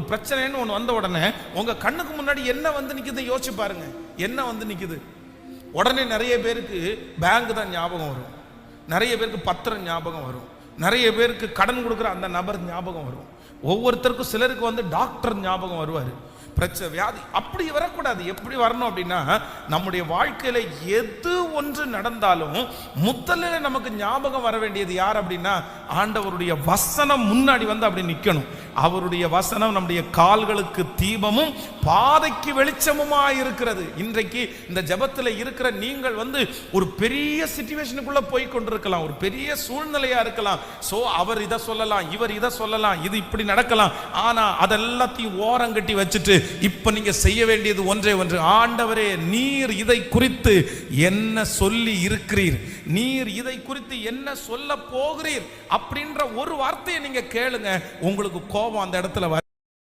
பிரச்சனைன்னு ஒன்று வந்த உடனே உங்க கண்ணுக்கு முன்னாடி என்ன வந்து நிக்குது யோசிச்சு பாருங்க. என்ன வந்து நிக்குது? உடனே நிறைய பேருக்கு பேங்க் தான் ஞாபகம் வரும், நிறைய பேருக்கு பத்திரம் ஞாபகம் வரும், நிறைய பேருக்கு கடன் கொடுக்குற அந்த நபர் ஞாபகம் வரும், ஒவ்வொருத்தருக்கும் சிலருக்கு வந்து டாக்டர் ஞாபகம் வருவார். பிரச்சனை வியாதி அப்படி வரக்கூடாது. எப்படி வரணும் அப்படின்னா, நம்முடைய வாழ்க்கையில எது ஒன்று நடந்தாலும் முதல்ல நமக்கு ஞாபகம் வர வேண்டியது யார் அப்படின்னா, ஆண்டவருடைய வசனம் முன்னாடி வந்து அப்படி நிற்கணும். அவருடைய வசனம் நம்முடைய கால்களுக்கு தீபமும் பாதைக்கு வெளிச்சமுமா இருக்கிறது. இன்றைக்கு இந்த ஜெபத்தில் இருக்கிற நீங்கள் வந்து ஒரு பெரிய சிச்சுவேஷனுக்குள்ள போய் கொண்டிருக்கலாம், ஒரு பெரிய சூழ்நிலையா இருக்கலாம். சோ அவர் இதை சொல்லலாம், இவர் இதை சொல்லலாம், இது இப்படி நடக்கலாம். ஆனா அதெல்லாத்தையும் ஓரங்கட்டி வச்சுட்டு இப்ப நீங்க செய்ய வேண்டியது ஒன்றே ஒன்று. ஆண்டவரே, நீர் இதை குறித்து என்ன சொல்லி இருக்கிறீர், நீர் இதை குறித்து என்ன சொல்ல போகிறீர் அப்படின்ற ஒரு வார்த்தையை நீங்க கேளுங்க. உங்களுக்கு கோபம் அந்த இடத்துல